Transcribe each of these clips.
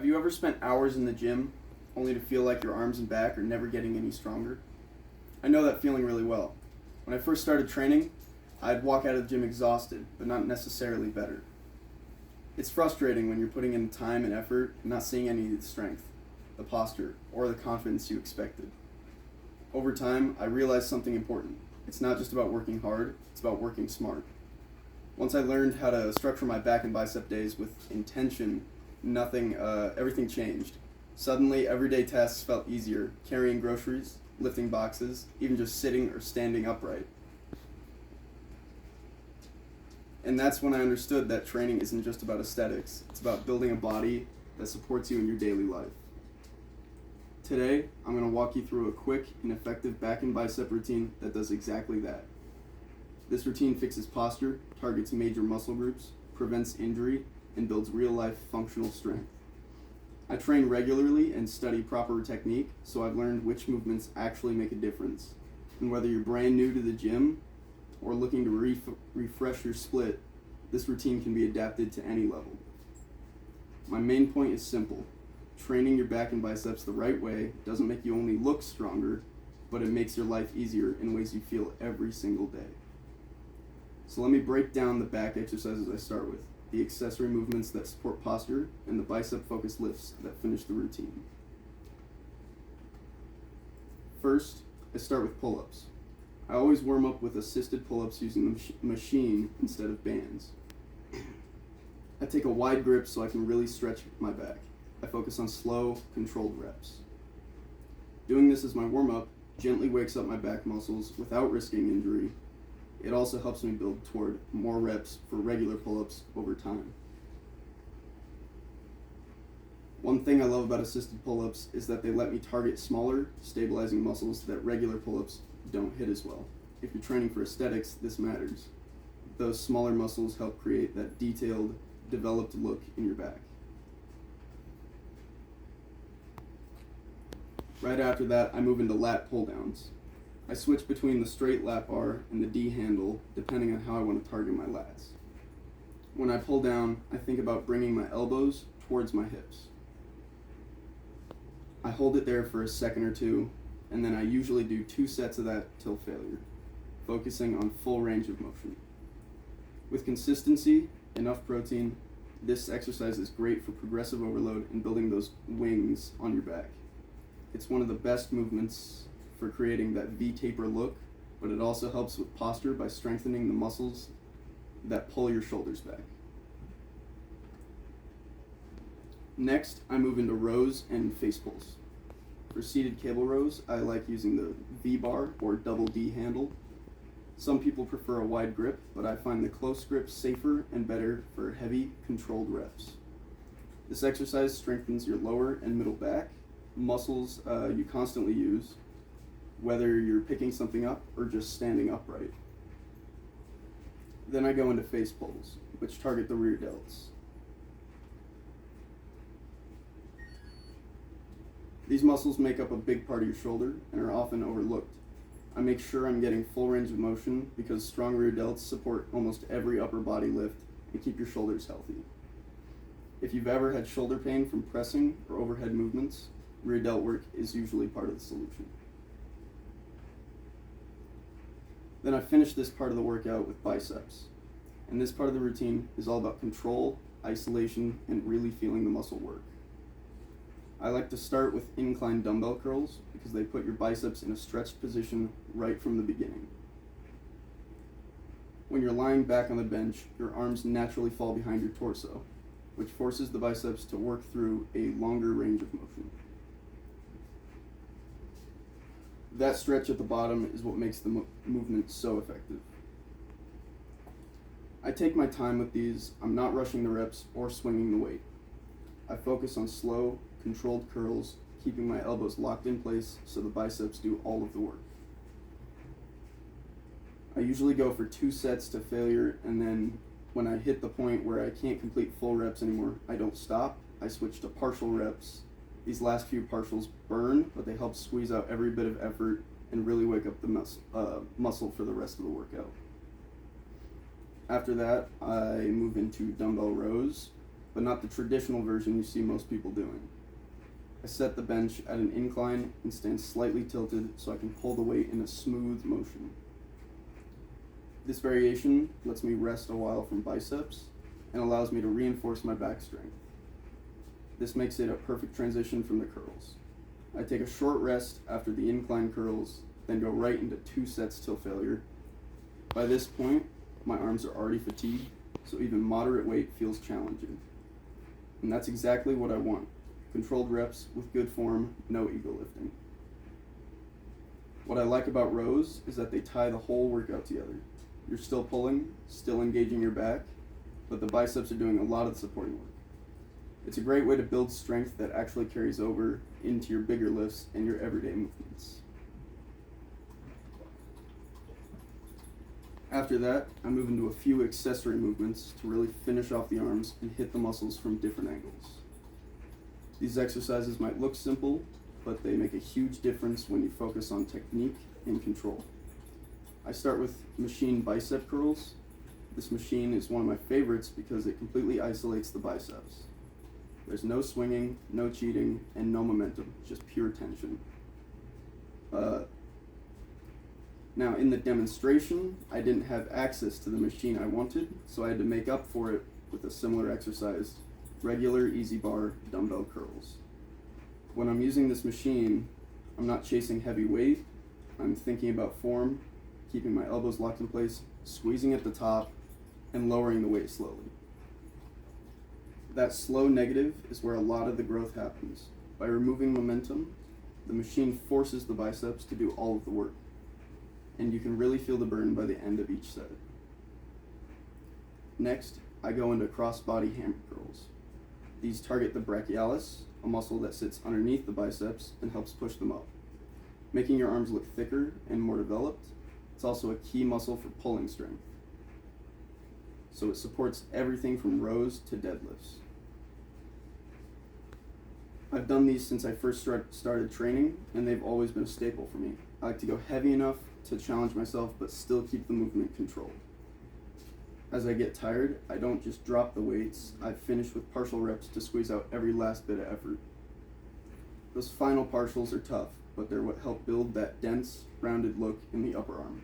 you ever spent hours in the gym only to feel like your arms and back are never getting any stronger? I know that feeling really well. When I first started training, I'd walk out of the gym exhausted, but not necessarily better. It's frustrating when you're putting in time and effort and not seeing any of the strength, the posture, or the confidence you expected. Over time, I realized something important. It's not just about working hard, it's about working smart. Once I learned how to structure my back and bicep days with intention, everything changed. Suddenly, everyday tasks felt easier, carrying groceries, lifting boxes, even just sitting or standing upright. And that's when I understood that training isn't just about aesthetics, it's about building a body that supports you in your daily life. Today, I'm going to walk you through a quick and effective back and bicep routine that does exactly that. This routine fixes posture, targets major muscle groups, prevents injury, and builds real-life functional strength. I train regularly and study proper technique, so I've learned which movements actually make a difference. And whether you're brand new to the gym or looking to refresh your split, this routine can be adapted to any level. My main point is simple. Training your back and biceps the right way doesn't make you only look stronger, but it makes your life easier in ways you feel every single day. So let me break down the back exercises I start with, the accessory movements that support posture, and the bicep-focused lifts that finish the routine. First, I start with pull-ups. I always warm up with assisted pull-ups using the machine instead of bands. I take a wide grip so I can really stretch my back. I focus on slow, controlled reps. Doing this as my warm-up gently wakes up my back muscles without risking injury. It also helps me build toward more reps for regular pull-ups over time. One thing I love about assisted pull-ups is that they let me target smaller, stabilizing muscles that regular pull-ups don't hit as well. If you're training for aesthetics, this matters. Those smaller muscles help create that detailed, developed look in your back. Right after that, I move into lat pull-downs. I switch between the straight lat bar and the D handle depending on how I want to target my lats. When I pull down, I think about bringing my elbows towards my hips. I hold it there for a second or two, and then I usually do 2 sets of that till failure, focusing on full range of motion. With consistency, enough protein, this exercise is great for progressive overload and building those wings on your back. It's one of the best movements for creating that V-taper look, but it also helps with posture by strengthening the muscles that pull your shoulders back. Next, I move into rows and face pulls. For seated cable rows, I like using the V-bar or double D handle. Some people prefer a wide grip, but I find the close grip safer and better for heavy, controlled reps. This exercise strengthens your lower and middle back, muscles you constantly use, whether you're picking something up or just standing upright. Then I go into face pulls, which target the rear delts. These muscles make up a big part of your shoulder and are often overlooked. I make sure I'm getting full range of motion because strong rear delts support almost every upper body lift and keep your shoulders healthy. If you've ever had shoulder pain from pressing or overhead movements, rear delt work is usually part of the solution. Then I finish this part of the workout with biceps. And this part of the routine is all about control, isolation, and really feeling the muscle work. I like to start with incline dumbbell curls because they put your biceps in a stretched position right from the beginning. When you're lying back on the bench, your arms naturally fall behind your torso, which forces the biceps to work through a longer range of motion. That stretch at the bottom is what makes the movement so effective. I take my time with these. I'm not rushing the reps or swinging the weight. I focus on slow, controlled curls, keeping my elbows locked in place so the biceps do all of the work. I usually go for 2 sets to failure, and then when I hit the point where I can't complete full reps anymore, I don't stop. I switch to partial reps. These last few partials burn, but they help squeeze out every bit of effort and really wake up the muscle for the rest of the workout. After that, I move into dumbbell rows. but not the traditional version you see most people doing. I set the bench at an incline and stand slightly tilted so I can pull the weight in a smooth motion. This variation lets me rest a while from biceps and allows me to reinforce my back strength. This makes it a perfect transition from the curls. I take a short rest after the incline curls, then go right into 2 sets till failure. By this point, my arms are already fatigued, so even moderate weight feels challenging. And that's exactly what I want. Controlled reps with good form, no ego lifting. What I like about rows is that they tie the whole workout together. You're still pulling, still engaging your back, but the biceps are doing a lot of the supporting work. It's a great way to build strength that actually carries over into your bigger lifts and your everyday movements. After that, I move into a few accessory movements to really finish off the arms and hit the muscles from different angles. These exercises might look simple, but they make a huge difference when you focus on technique and control. I start with machine bicep curls. This machine is one of my favorites because it completely isolates the biceps. There's no swinging, no cheating, and no momentum, just pure tension. Now in the demonstration, I didn't have access to the machine I wanted, so I had to make up for it with a similar exercise, regular easy bar dumbbell curls. When I'm using this machine, I'm not chasing heavy weight, I'm thinking about form, keeping my elbows locked in place, squeezing at the top, and lowering the weight slowly. That slow negative is where a lot of the growth happens. By removing momentum, the machine forces the biceps to do all of the work, and you can really feel the burn by the end of each set. Next, I go into cross-body hammer curls. These target the brachialis, a muscle that sits underneath the biceps and helps push them up. Making your arms look thicker and more developed, it's also a key muscle for pulling strength. So it supports everything from rows to deadlifts. I've done these since I first started training, and they've always been a staple for me. I like to go heavy enough to challenge myself, but still keep the movement controlled. As I get tired, I don't just drop the weights, I finish with partial reps to squeeze out every last bit of effort. Those final partials are tough, but they're what help build that dense, rounded look in the upper arm.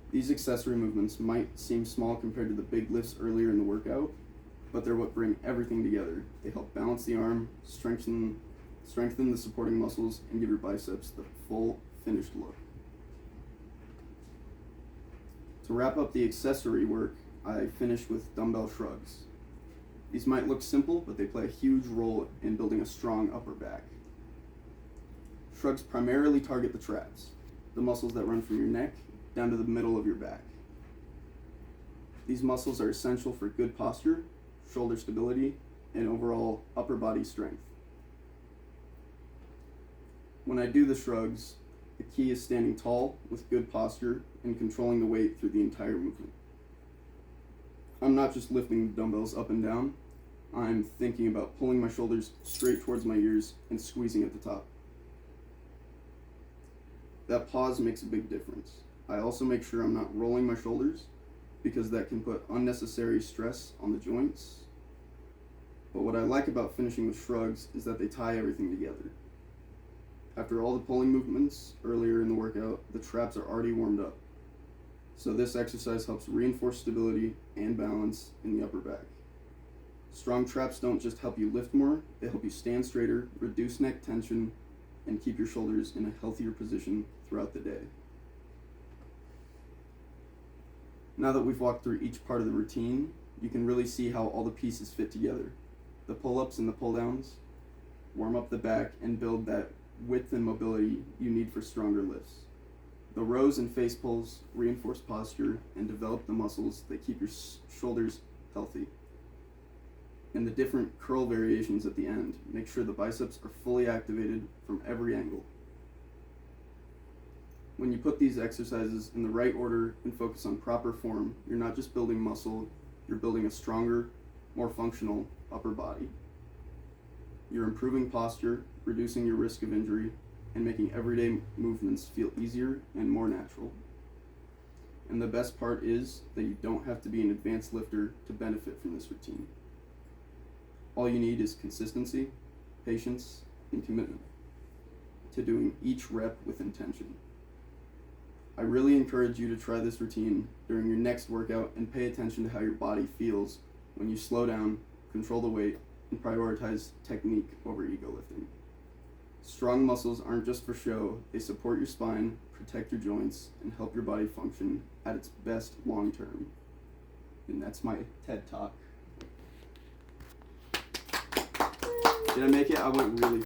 These accessory movements might seem small compared to the big lifts earlier in the workout, but they're what bring everything together. They help balance the arm, strengthen the supporting muscles, and give your biceps the full, finished look. To wrap up the accessory work, I finish with dumbbell shrugs. These might look simple, but they play a huge role in building a strong upper back. Shrugs primarily target the traps, the muscles that run from your neck down to the middle of your back. These muscles are essential for good posture, shoulder stability, and overall upper body strength. When I do the shrugs, the key is standing tall with good posture and controlling the weight through the entire movement. I'm not just lifting the dumbbells up and down, I'm thinking about pulling my shoulders straight towards my ears and squeezing at the top. That pause makes a big difference. I also make sure I'm not rolling my shoulders because that can put unnecessary stress on the joints. But what I like about finishing with shrugs is that they tie everything together. After all the pulling movements earlier in the workout, the traps are already warmed up. So this exercise helps reinforce stability and balance in the upper back. Strong traps don't just help you lift more, they help you stand straighter, reduce neck tension, and keep your shoulders in a healthier position throughout the day. Now that we've walked through each part of the routine, you can really see how all the pieces fit together. The pull-ups and the pull-downs warm up the back and build that width and mobility you need for stronger lifts. The rows and face pulls reinforce posture and develop the muscles that keep your shoulders healthy. And the different curl variations at the end make sure the biceps are fully activated from every angle. When you put these exercises in the right order and focus on proper form, you're not just building muscle, you're building a stronger, more functional upper body. You're improving posture, reducing your risk of injury, and making everyday movements feel easier and more natural. And the best part is that you don't have to be an advanced lifter to benefit from this routine. All you need is consistency, patience, and commitment to doing each rep with intention. I really encourage you to try this routine during your next workout and pay attention to how your body feels when you slow down, control the weight, and prioritize technique over ego lifting. Strong muscles aren't just for show, they support your spine, protect your joints, and help your body function at its best long term. And that's my TED Talk. Did I make it? I went really